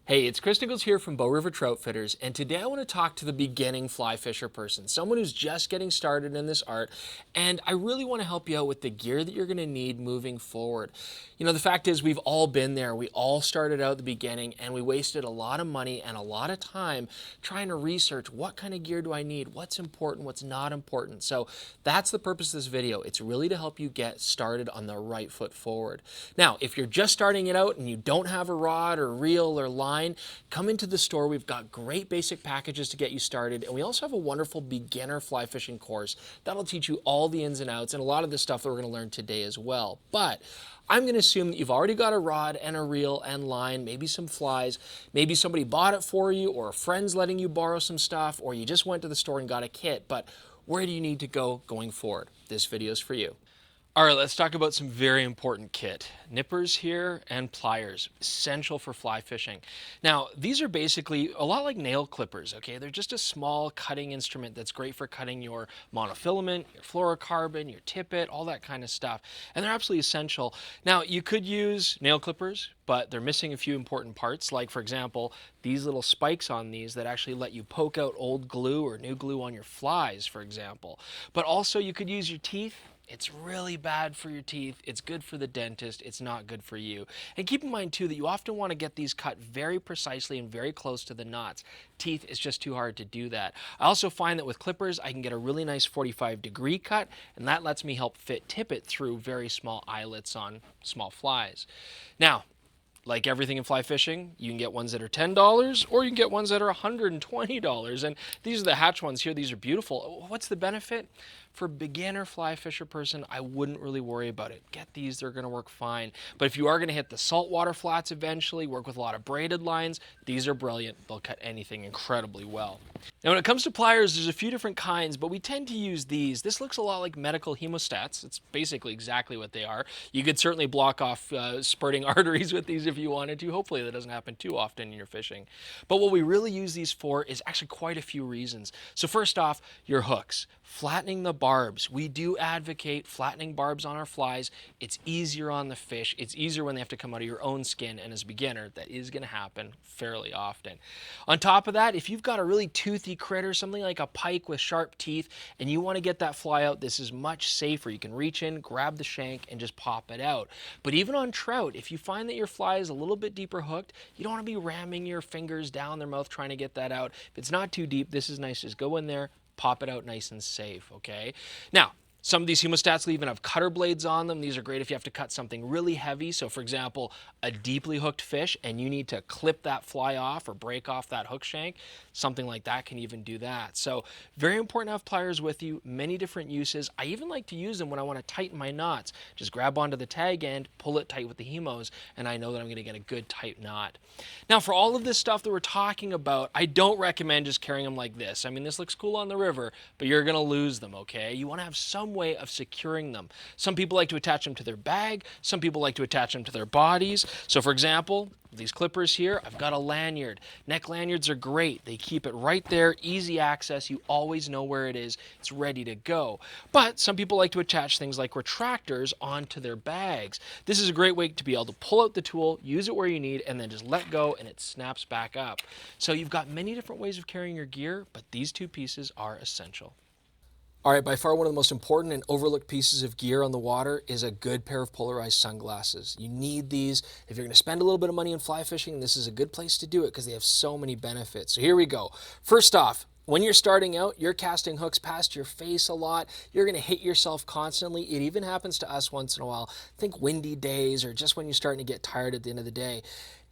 Hey, it's Chris Nichols here from Bow River Trout Fitters, and today I want to talk to the beginning fly fisher person, someone who's just getting started in this art, and I really want to help you out with the gear that you're going to need moving forward. You know, the fact is we've all been there. We all started out at the beginning, and we wasted a lot of money and a lot of time trying to research what kind of gear do I need, what's important, what's not important. So that's the purpose of this video. It's really to help you get started on the right foot forward. Now, if you're just starting it out and you don't have a rod or reel or line, come into the store. We've got great basic packages to get you started, and we also have a wonderful beginner fly fishing course that'll teach you all the ins and outs and a lot of the stuff that we're going to learn today as well. But I'm going to assume that you've already got a rod and a reel and line, maybe some flies, maybe somebody bought it for you, or a friend's letting you borrow some stuff, or you just went to the store and got a kit. But where do you need to go going forward? This video is for you. All right, let's talk about some very important kit. Nippers here and pliers, essential for fly fishing. Now, these are basically a lot like nail clippers, okay? They're just a small cutting instrument that's great for cutting your monofilament, your fluorocarbon, your tippet, all that kind of stuff. And they're absolutely essential. Now, you could use nail clippers, but they're missing a few important parts, like, for example, these little spikes on these that actually let you poke out old glue or new glue on your flies, for example. But also, you could use your teeth. It's really bad for your teeth. It's good for the dentist. It's not good for you. And keep in mind too that you often want to get these cut very precisely and very close to the knots. Teeth is just too hard to do that. I also find that with clippers, I can get a really nice 45-degree cut, and that lets me help fit tippet through very small eyelets on small flies. Now, like everything in fly fishing, you can get ones that are $10 or you can get ones that are $120. And these are the hatch ones here. These are beautiful. What's the benefit? For a beginner fly fisher person, I wouldn't really worry about it. Get these, they're going to work fine. But if you are going to hit the saltwater flats eventually, work with a lot of braided lines, these are brilliant. They'll cut anything incredibly well. Now, when it comes to pliers, there's a few different kinds, but we tend to use these. This looks a lot like medical hemostats. It's basically exactly what they are. You could certainly block off spurting arteries with these if you wanted to. Hopefully that doesn't happen too often in your fishing. But what we really use these for is actually quite a few reasons. So first off, your hooks. Flattening the barbs. We do advocate flattening barbs on our flies. It's easier on the fish. It's easier when they have to come out of your own skin, and as a beginner, that is going to happen fairly often. On top of that, if you've got a really toothy critter, something like a pike with sharp teeth, and you want to get that fly out, this is much safer. You can reach in, grab the shank, and just pop it out. But even on trout, if you find that your fly is a little bit deeper hooked, you don't want to be ramming your fingers down their mouth trying to get that out. If it's not too deep, this is nice. Just go in there, pop it out nice and safe, okay? Now, some of these hemostats will even have cutter blades on them. These are great if you have to cut something really heavy. So for example, a deeply hooked fish and you need to clip that fly off or break off that hook shank, something like that can even do that. So very important to have pliers with you, many different uses. I even like to use them when I want to tighten my knots. Just grab onto the tag end, pull it tight with the hemos, and I know that I'm going to get a good tight knot. Now for all of this stuff that we're talking about, I don't recommend just carrying them like this. I mean, this looks cool on the river, but you're going to lose them, okay? You want to have some way of securing them. Some people like to attach them to their bag. Some people like to attach them to their bodies. So for example, these clippers here, I've got a lanyard. Neck lanyards are great. They keep it right there, easy access. You always know where it is. It's ready to go. But some people like to attach things like retractors onto their bags. This is a great way to be able to pull out the tool, use it where you need, and then just let go and it snaps back up. So you've got many different ways of carrying your gear, but these two pieces are essential. All right, by far one of the most important and overlooked pieces of gear on the water is a good pair of polarized sunglasses. You need these. If you're going to spend a little bit of money on fly fishing, this is a good place to do it because they have so many benefits. So here we go. First off, when you're starting out, you're casting hooks past your face a lot. You're going to hit yourself constantly. It even happens to us once in a while. Think windy days or just when you're starting to get tired at the end of the day.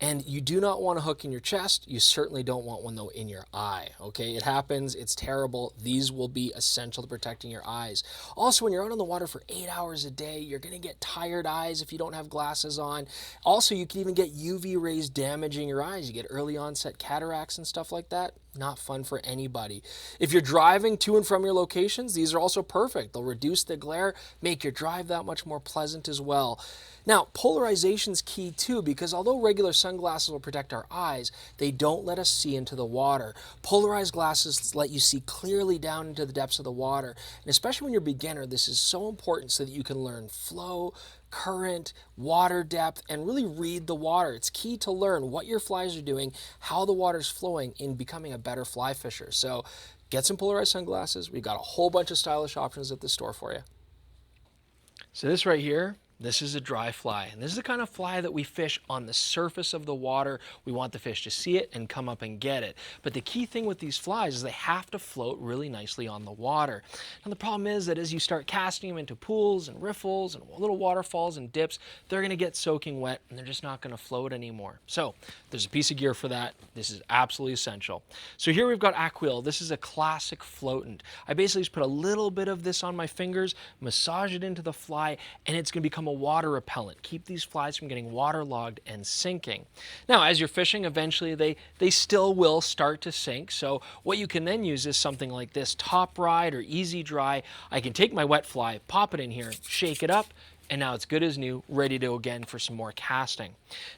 And you do not want a hook in your chest. You certainly don't want one, though, in your eye, okay? It happens. It's terrible. These will be essential to protecting your eyes. Also, when you're out on the water for 8 hours a day, you're going to get tired eyes if you don't have glasses on. Also, you can even get UV rays damaging your eyes. You get early onset cataracts and stuff like that. Not fun for anybody. If you're driving to and from your locations, these are also perfect. They'll reduce the glare, make your drive that much more pleasant as well. Now, polarization's key too, because although regular sunglasses will protect our eyes, they don't let us see into the water. Polarized glasses let you see clearly down into the depths of the water. And especially when you're a beginner, this is so important so that you can learn flow, current, water depth, and really read the water. It's key to learn what your flies are doing, how the water's flowing in becoming a better fly fisher. So get some polarized sunglasses. We've got a whole bunch of stylish options at the store for you. So this right here, this is a dry fly, and this is the kind of fly that we fish on the surface of the water. We want the fish to see it and come up and get it. But the key thing with these flies is they have to float really nicely on the water. And the problem is that as you start casting them into pools and riffles and little waterfalls and dips, they're going to get soaking wet and they're just not going to float anymore. So there's a piece of gear for that. This is absolutely essential. So here we've got Aquil. This is a classic floatant. I basically just put a little bit of this on my fingers, massage it into the fly, and it's going to become a water repellent. Keep these flies from getting waterlogged and sinking. Now, as you're fishing, eventually they still will start to sink. So what you can then use is something like this Top Ride or Easy Dry. I can take my wet fly, pop it in here, shake it up, and now it's good as new, ready to go again for some more casting.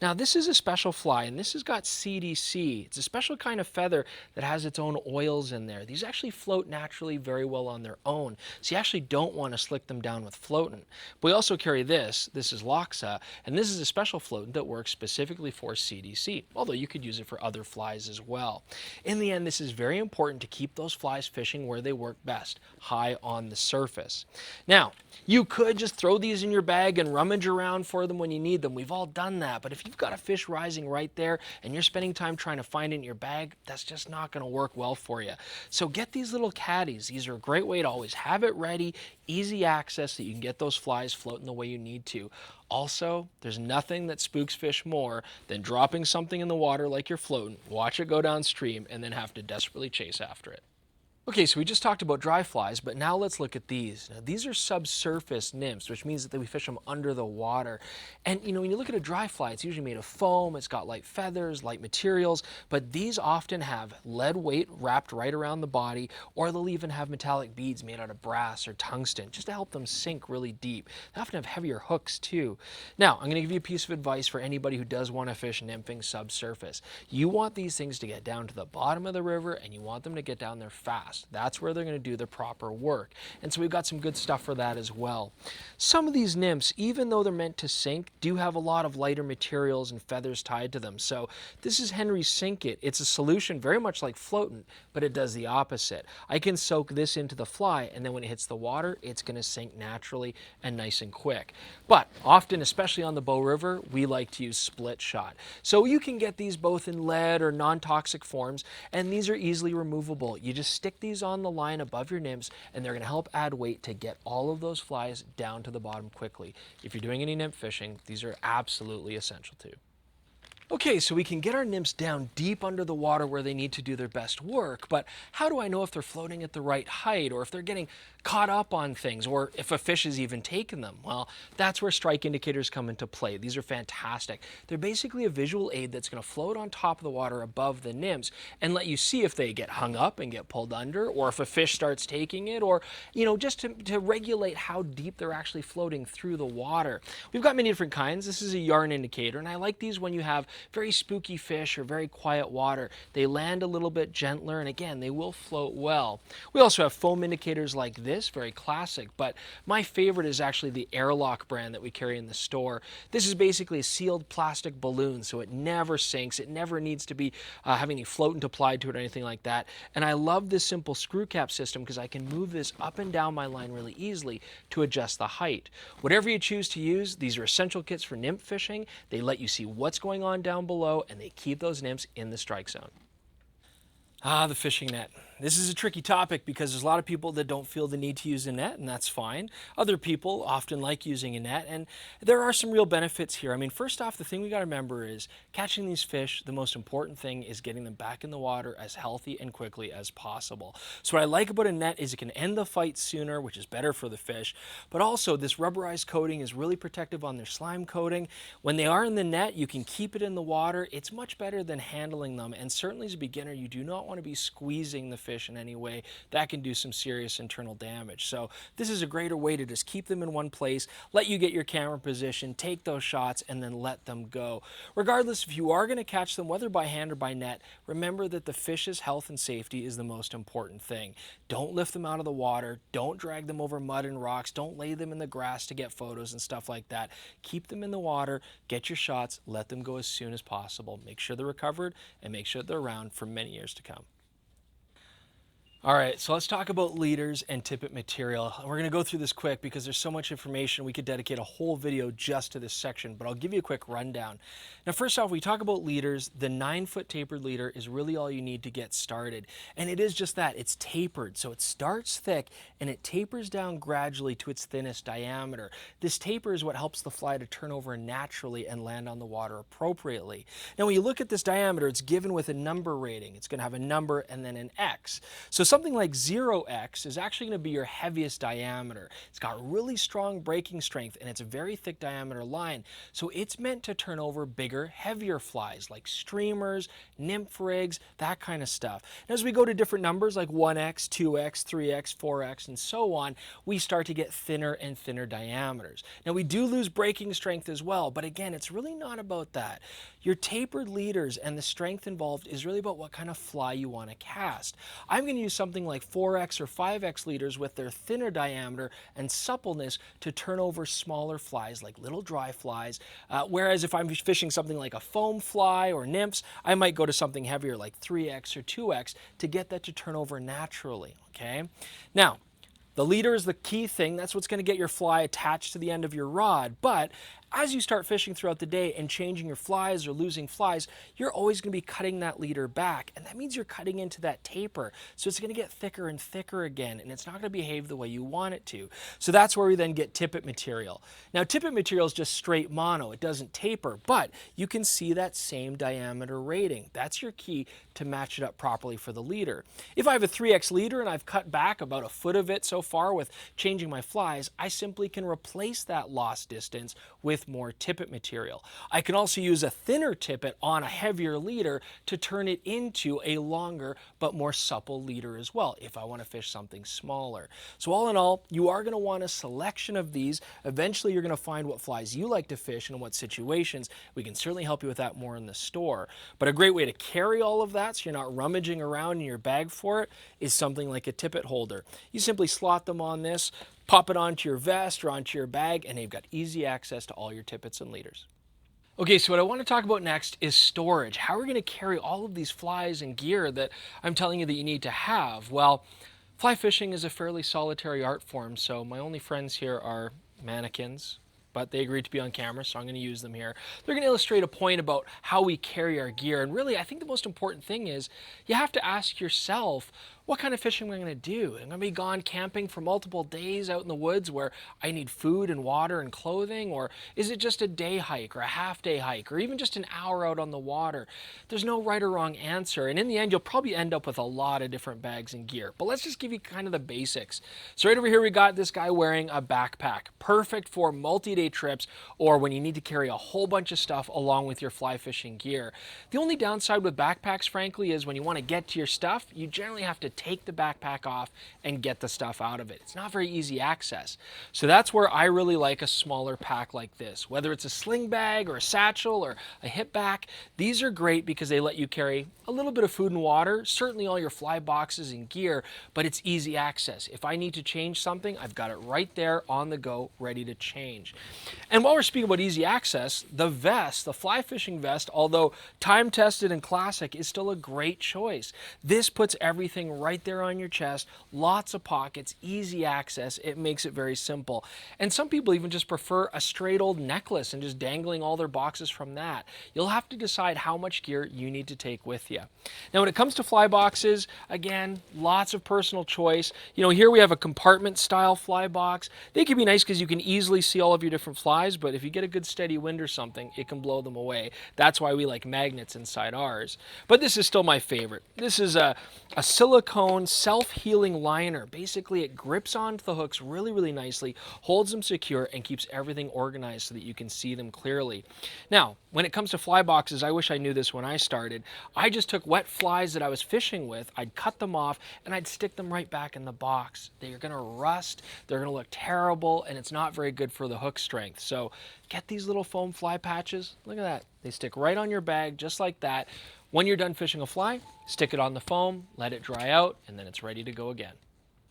Now this is a special fly, and this has got CDC. It's a special kind of feather that has its own oils in there. These actually float naturally very well on their own, so you actually don't want to slick them down with floatant. But we also carry this. This is Loxa, and this is a special floatant that works specifically for CDC, although you could use it for other flies as well. In the end, this is very important to keep those flies fishing where they work best, high on the surface. Now, you could just throw these in your bag and rummage around for them when you need them. We've all done that. But if you've got a fish rising right there and you're spending time trying to find it in your bag, that's just not going to work well for you. So get these little caddies. These are a great way to always have it ready, easy access that you can get those flies floating the way you need to. Also, there's nothing that spooks fish more than dropping something in the water like you're floating, watch it go downstream, and then have to desperately chase after it. Okay, so we just talked about dry flies, but now let's look at these. Now, these are subsurface nymphs, which means that we fish them under the water. And when you look at a dry fly, it's usually made of foam, it's got light feathers, light materials, but these often have lead weight wrapped right around the body, or they'll even have metallic beads made out of brass or tungsten, just to help them sink really deep. They often have heavier hooks too. Now, I'm gonna give you a piece of advice for anybody who does want to fish nymphing subsurface. You want these things to get down to the bottom of the river, and you want them to get down there fast. That's where they're going to do the proper work. And so we've got some good stuff for that as well. Some of these nymphs, even though they're meant to sink, do have a lot of lighter materials and feathers tied to them. So this is Henry's Sink It. It's a solution very much like floatant, but it does the opposite. I can soak this into the fly, and then when it hits the water, it's going to sink naturally and nice and quick. But often, especially on the Bow River, we like to use split shot. So you can get these both in lead or non-toxic forms, and these are easily removable. You just stick these on the line above your nymphs, and they're going to help add weight to get all of those flies down to the bottom quickly. If you're doing any nymph fishing, these are absolutely essential too. Okay, so we can get our nymphs down deep under the water where they need to do their best work, but how do I know if they're floating at the right height, or if they're getting caught up on things, or if a fish has even taken them? Well, that's where strike indicators come into play. These are fantastic. They're basically a visual aid that's going to float on top of the water above the nymphs and let you see if they get hung up and get pulled under, or if a fish starts taking it, or just to regulate how deep they're actually floating through the water. We've got many different kinds. This is a yarn indicator, and I like these when you have very spooky fish or very quiet water. They land a little bit gentler, and again, they will float well. We also have foam indicators like this, very classic, but my favorite is actually the Airlock brand that we carry in the store. This is basically a sealed plastic balloon, so it never sinks. It never needs to be having any floatant applied to it or anything like that. And I love this simple screw cap system because I can move this up and down my line really easily to adjust the height. Whatever you choose to use, these are essential kits for nymph fishing. They let you see what's going on down below, and they keep those nymphs in the strike zone. The fishing net. This is a tricky topic because there's a lot of people that don't feel the need to use a net, and that's fine. Other people often like using a net, and there are some real benefits here. I mean, first off, the thing we got to remember is catching these fish, the most important thing is getting them back in the water as healthy and quickly as possible. So what I like about a net is it can end the fight sooner, which is better for the fish, but also this rubberized coating is really protective on their slime coating. When they are in the net, you can keep it in the water. It's much better than handling them, and certainly as a beginner, you do not want to be squeezing the fish fish in any way, that can do some serious internal damage. So this is a greater way to just keep them in one place, let you get your camera position, take those shots, and then let them go. Regardless, if you are going to catch them, whether by hand or by net, remember that the fish's health and safety is the most important thing. Don't lift them out of the water. Don't drag them over mud and rocks. Don't lay them in the grass to get photos and stuff like that. Keep them in the water, get your shots, let them go as soon as possible. Make sure they're recovered and make sure they're around for many years to come. All right, so let's talk about leaders and tippet material. We're going to go through this quick because there's so much information. We could dedicate a whole video just to this section, but I'll give you a quick rundown. Now, first off, we talk about leaders. The 9-foot tapered leader is really all you need to get started. And it is just that. It's tapered, so it starts thick and it tapers down gradually to its thinnest diameter. This taper is what helps the fly to turn over naturally and land on the water appropriately. Now, when you look at this diameter, it's given with a number rating. It's going to have a number and then an X. So something like 0x is actually going to be your heaviest diameter. It's got really strong breaking strength and it's a very thick diameter line. So it's meant to turn over bigger, heavier flies like streamers, nymph rigs, that kind of stuff. And as we go to different numbers like 1x, 2x, 3x, 4x, and so on, we start to get thinner and thinner diameters. Now we do lose breaking strength as well, but again, it's really not about that. Your tapered leaders and the strength involved is really about what kind of fly you want to cast. I'm going to use something like 4x or 5x leaders with their thinner diameter and suppleness to turn over smaller flies like little dry flies. Whereas if I'm fishing something like a foam fly or nymphs, I might go to something heavier like 3x or 2x to get that to turn over naturally, okay? Now, the leader is the key thing. That's what's going to get your fly attached to the end of your rod. But as you start fishing throughout the day and changing your flies or losing flies, you're always going to be cutting that leader back. And that means you're cutting into that taper. So it's going to get thicker and thicker again, and it's not going to behave the way you want it to. So that's where we then get tippet material. Now, tippet material is just straight mono. It doesn't taper, but you can see that same diameter rating. That's your key to match it up properly for the leader. If I have a 3x leader and I've cut back about a foot of it so far with changing my flies, I simply can replace that lost distance with more tippet material. I can also use a thinner tippet on a heavier leader to turn it into a longer but more supple leader as well if I want to fish something smaller. So all in all, you are going to want a selection of these. Eventually you're going to find what flies you like to fish and in what situations. We can certainly help you with that more in the store. But a great way to carry all of that so you're not rummaging around in your bag for it is something like a tippet holder. You simply slot them on this, pop it onto your vest or onto your bag, and you've got easy access to all your tippets and leaders. Okay, so what I want to talk about next is storage. How are we going to carry all of these flies and gear that I'm telling you that you need to have? Well, fly fishing is a fairly solitary art form, so my only friends here are mannequins, but they agreed to be on camera, so I'm going to use them here. They're going to illustrate a point about how we carry our gear, and really I think the most important thing is you have to ask yourself, what kind of fishing am I going to do? I'm going to be gone camping for multiple days out in the woods where I need food and water and clothing, or is it just a day hike or a half-day hike or even just an hour out on the water? There's no right or wrong answer, and in the end you'll probably end up with a lot of different bags and gear. But let's just give you kind of the basics. So right over here we got this guy wearing a backpack, perfect for multi-day trips or when you need to carry a whole bunch of stuff along with your fly fishing gear. The only downside with backpacks, frankly, is when you want to get to your stuff, you generally have to take the backpack off and get the stuff out of it. It's not very easy access. So that's where I really like a smaller pack like this. Whether it's a sling bag or a satchel or a hip back, these are great because they let you carry a little bit of food and water, certainly all your fly boxes and gear, but it's easy access. If I need to change something, I've got it right there on the go, ready to change. And while we're speaking about easy access, the vest, the fly fishing vest, although time-tested and classic, is still a great choice. This puts everything right there on your chest, lots of pockets, easy access. It makes it very simple. And some people even just prefer a straight old necklace and just dangling all their boxes from that. You'll have to decide how much gear you need to take with you. Now, when it comes to fly boxes, again, lots of personal choice. You know, here we have a compartment style fly box. They can be nice because you can easily see all of your different flies, but if you get a good steady wind or something, it can blow them away. That's why we like magnets inside ours. But this is still my favorite. This is a silicone silicone self-healing liner. Basically, it grips onto the hooks really, really nicely, holds them secure, and keeps everything organized so that you can see them clearly. Now, when it comes to fly boxes, I wish I knew this when I started. I just took wet flies that I was fishing with, I'd cut them off, and I'd stick them right back in the box. They're going to rust, they're going to look terrible, and it's not very good for the hook strength. So get these little foam fly patches. Look at that. They stick right on your bag, just like that. When you're done fishing a fly, stick it on the foam, let it dry out, and then it's ready to go again.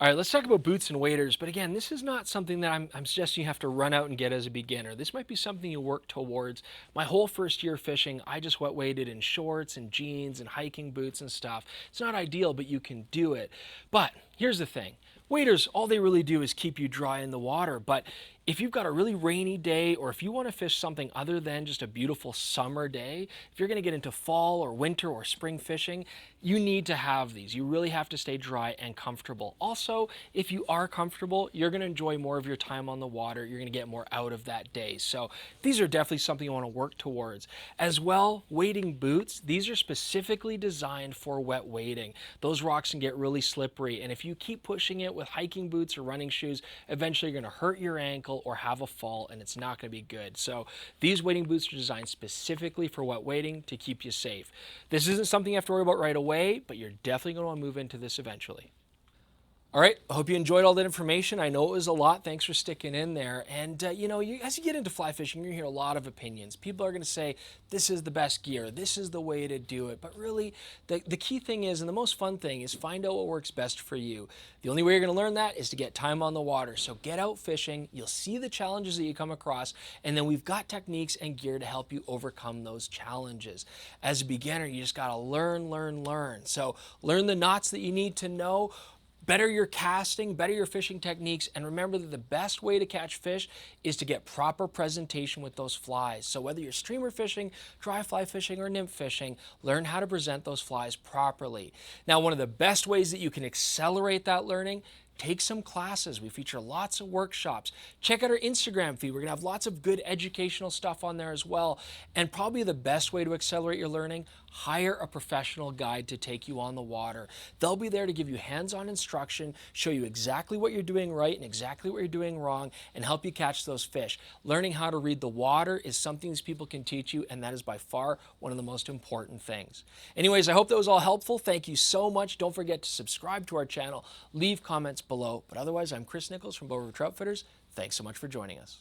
All right, let's talk about boots and waders. But again, this is not something that I'm suggesting you have to run out and get as a beginner. This might be something you work towards. My whole first year fishing, I just wet waded in shorts and jeans and hiking boots and stuff. It's not ideal, but you can do it. But here's the thing. Waders, all they really do is keep you dry in the water. But if you've got a really rainy day, or if you want to fish something other than just a beautiful summer day, if you're going to get into fall or winter or spring fishing, you need to have these. You really have to stay dry and comfortable. Also, if you are comfortable, you're going to enjoy more of your time on the water. You're going to get more out of that day. So these are definitely something you want to work towards. As well, wading boots, these are specifically designed for wet wading. Those rocks can get really slippery, and if you keep pushing it with hiking boots or running shoes, eventually you're going to hurt your ankle or have a fall, and it's not going to be good. So these wading boots are designed specifically for wet wading to keep you safe. This isn't something you have to worry about right away, but you're definitely going to want to move into this eventually. All right, I hope you enjoyed all that information. I know it was a lot. Thanks for sticking in there. And, as you get into fly fishing, you're going to hear a lot of opinions. People are going to say, this is the best gear. This is the way to do it. But really, the key thing is, and the most fun thing is, find out what works best for you. The only way you're going to learn that is to get time on the water. So get out fishing. You'll see the challenges that you come across. And then we've got techniques and gear to help you overcome those challenges. As a beginner, you just got to learn, learn, learn. So learn the knots that you need to know. Better your casting, better your fishing techniques, and remember that the best way to catch fish is to get proper presentation with those flies. So whether you're streamer fishing, dry fly fishing, or nymph fishing, learn how to present those flies properly. Now, one of the best ways that you can accelerate that learning, take some classes. We feature lots of workshops. Check out our Instagram feed. We're going to have lots of good educational stuff on there as well. And probably the best way to accelerate your learning, hire a professional guide to take you on the water. They'll be there to give you hands-on instruction, show you exactly what you're doing right and exactly what you're doing wrong, and help you catch those fish. Learning how to read the water is something these people can teach you, and that is by far one of the most important things. Anyways, I hope that was all helpful. Thank you so much. Don't forget to subscribe to our channel, leave comments below. But otherwise, I'm Chris Nichols from Bow River Trout Fitters. Thanks so much for joining us.